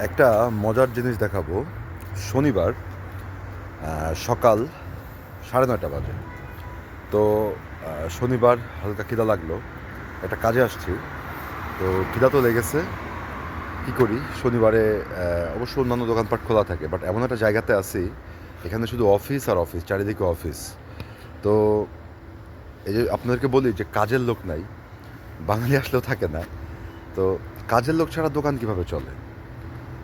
একটা মজার জিনিস দেখাবো। শনিবার সকাল 9:30 বাজে। তো শনিবার হালকা খিদা লাগলো, একটা কাজে আসছি, তো খিদা তো লেগেছে। কী করি, শনিবারে অবশ্য অন্যান্য দোকানপাট খোলা থাকে, বাট এমন একটা জায়গাতে আছি এখানে শুধু অফিস আর অফিস, চারিদিকে অফিস। তো এই যে আপনাদেরকে বলি যে কাজের লোক নাই, বাঙালি আসলেও থাকে না। তো কাজের লোক ছাড়া দোকান কিভাবে চলে?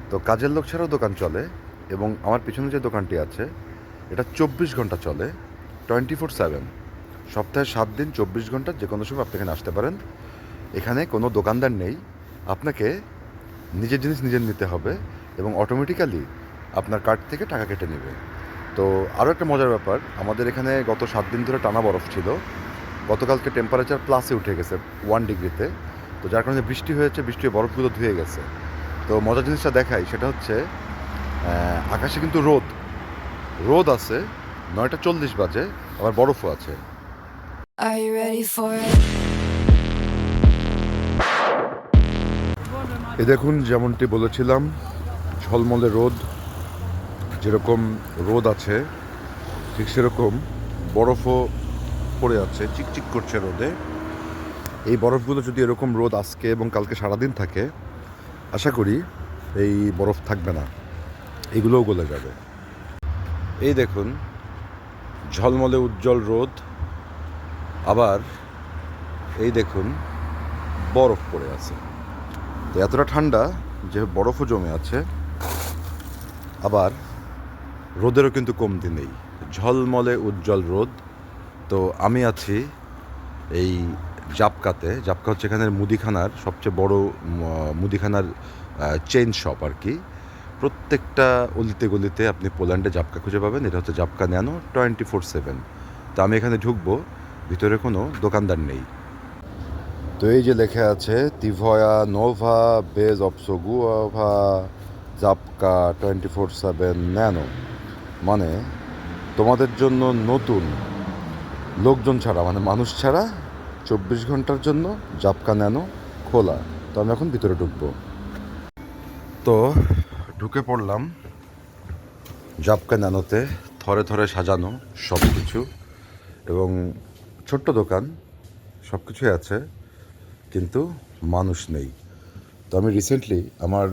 তো কাজের লোক ছাড়াও দোকান চলে, এবং আমার পিছনে যে দোকানটি আছে এটা 24 ঘন্টা চলে, 24/7। সপ্তাহে 7 দিন 24 ঘন্টা যে কোনো সময় আপনি এখানে আসতে পারেন। এখানে কোনো দোকানদার নেই, আপনাকে নিজের জিনিস নিজের নিতে হবে এবং অটোমেটিক্যালি আপনার কার্ড থেকে টাকা কেটে নেবে। তো আরও একটা মজার ব্যাপার, আমাদের এখানে গত 7 দিন ধরে টানা বরফ ছিল। গতকালকে টেম্পারেচার প্লাসে উঠে গেছে 1 ডিগ্রিতে। তো যার কারণে বৃষ্টি হয়েছে, বৃষ্টি হয়ে বরফগুলো ধুয়ে গেছে। তো মজার জিনিসটা দেখাই, সেটা হচ্ছে আকাশে কিন্তু রোদ রোদ আছে, 9:40 বাজে, আবার বরফও আছে। Are you ready for it? এ দেখুন, যেমনটি বলেছিলাম, ঝলমলে রোদ। যেরকম রোদ আছে ঠিক সেরকম বরফও পড়ে আছে, চিকচিক করছে রোদে। এই বরফগুলো যদি এরকম রোদ আজকে এবং কালকে সারাদিন থাকে, আশা করি এই বরফ থাকবে না, এগুলোও গলে যাবে। এই দেখুন, ঝলমলে উজ্জ্বল রোদ, আবার এই দেখুন বরফ পড়ে আছে। তো এতটা ঠান্ডা যে বরফও জমে আছে, আবার রোদেরও কিন্তু কমতি নেই, ঝলমলে উজ্জ্বল রোদ। তো আমি আছি এই জাবকাতে। জাবকা হচ্ছে এখানের মুদিখানার সবচেয়ে বড় মুদিখানার চেইন শপ আর কি। প্রত্যেকটা অলিতে গলিতে আপনি পোল্যান্ডে জাবকা খুঁজে পাবেন। এটা হচ্ছে জাবকা ন্যানো 24/7। তো আমি এখানে ঢুকবো, ভিতরে কোনো দোকানদার নেই। তো এই যে লেখা আছে তিভয়া নোভা বেজ অপসোগুয়াভা জাবকা 24/7 ন্যানো, মানে তোমাদের জন্য নতুন, লোকজন ছাড়া, মানে মানুষ ছাড়া 24 ঘন্টার জন্য জাবকা ন্যানো খোলা। তো আমি এখন ভিতরে ঢুকবো। তো ঢুকে পড়লাম জাবকা ন্যানোতে, থরে থরে সাজানো সব কিছু, এবং ছোট্ট দোকান, সব কিছুই আছে, কিন্তু মানুষ নেই। তো আমি রিসেন্টলি আমার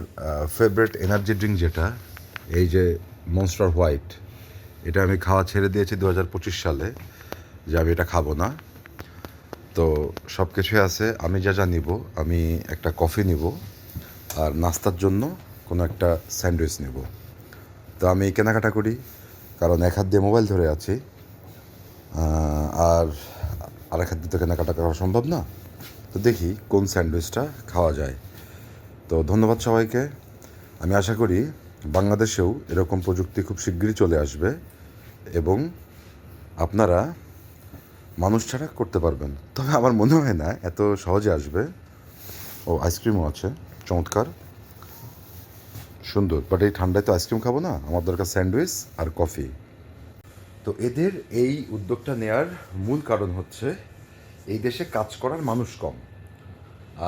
ফেভারিট এনার্জি ড্রিঙ্ক, যেটা এই যে মনস্টার হোয়াইট, এটা আমি খাওয়া ছেড়ে দিয়েছি 2025 সালে, যে আমি এটা খাবো না। তো সব কিছুই আছে। আমি যা নিব, আমি একটা কফি নিব, আর নাস্তার জন্য কোনো একটা স্যান্ডউইচ নেব। তো আমি কেনাকাটা করি, কারণ এক হাত দিয়ে মোবাইল ধরে আছি, আর আরেক হাত দিয়ে তো কেনাকাটা করা সম্ভব না। তো দেখি কোন স্যান্ডউইচটা খাওয়া যায়। তো ধন্যবাদ সবাইকে। আমি আশা করি বাংলাদেশেও এরকম প্রযুক্তি খুব শিগগিরই চলে আসবে, এবং আপনারা মানুষ ছাড়া করতে পারবেন। তবে আমার মনে হয় না এত সহজে আসবে। ও, আইসক্রিমও আছে, চমৎকার, সুন্দর। বাট এই ঠান্ডায় তো আইসক্রিম খাবো না, আমার দরকার স্যান্ডউইচ আর কফি। তো এদের এই উদ্যোগটা নেয়ার মূল কারণ হচ্ছে এই দেশে কাজ করার মানুষ কম,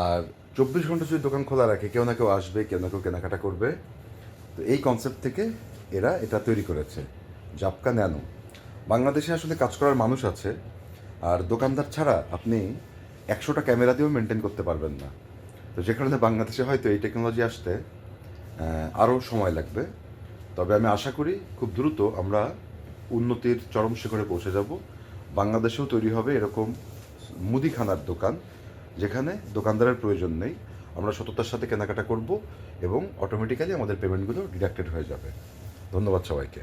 আর 24 ঘন্টা যদি দোকান খোলা রাখে, কেউ না কেউ আসবে, কেউ না কেউ কেনাকাটা করবে। তো এই কনসেপ্ট থেকে এরা এটা তৈরি করেছে, জাবকা ন্যানো। বাংলাদেশে আসলে কাজ করার মানুষ আছে, আর দোকানদার ছাড়া আপনি 100টা ক্যামেরা দিয়েও মেনটেন করতে পারবেন না। তো যে কারণে বাংলাদেশে হয়তো এই টেকনোলজি আসতে আরও সময় লাগবে। তবে আমি আশা করি খুব দ্রুত আমরা উন্নতির চরম শিখরে পৌঁছে যাব। বাংলাদেশেও তৈরি হবে এরকম মুদিখানার দোকান, যেখানে দোকানদারের প্রয়োজন নেই, আমরা সততার সাথে কেনাকাটা করব, এবং অটোমেটিক্যালি আমাদের পেমেন্টগুলো ডিডাক্টেড হয়ে যাবে। ধন্যবাদ সবাইকে।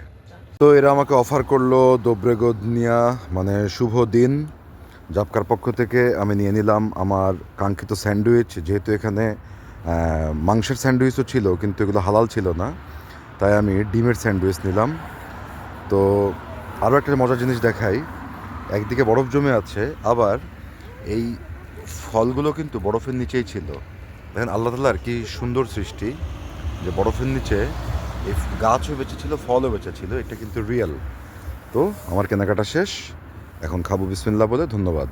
তো এরা আমাকে অফার করলো দোব্রেগোদনিয়া, মানে শুভ দিন। জাবকার পক্ষ থেকে আমি নিয়ে নিলাম আমার কাঙ্ক্ষিত স্যান্ডউইচ। যেহেতু এখানে মাংসের স্যান্ডউইচও ছিল, কিন্তু এগুলো হালাল ছিল না, তাই আমি ডিমের স্যান্ডউইচ নিলাম। তো আরও একটা মজার জিনিস দেখাই, একদিকে বরফ জমে আছে, আবার এই ফলগুলো কিন্তু বরফের নিচেই ছিল। দেখেন আল্লাহ তাআলার কি সুন্দর সৃষ্টি, যে বরফের নিচে এই গাছও বেঁচে ছিল, ফলও বেঁচে ছিল, এটা কিন্তু রিয়েল। তো আমার কেনাকাটা শেষ, এখন খাবো বিসমিল্লাহ বলে। ধন্যবাদ।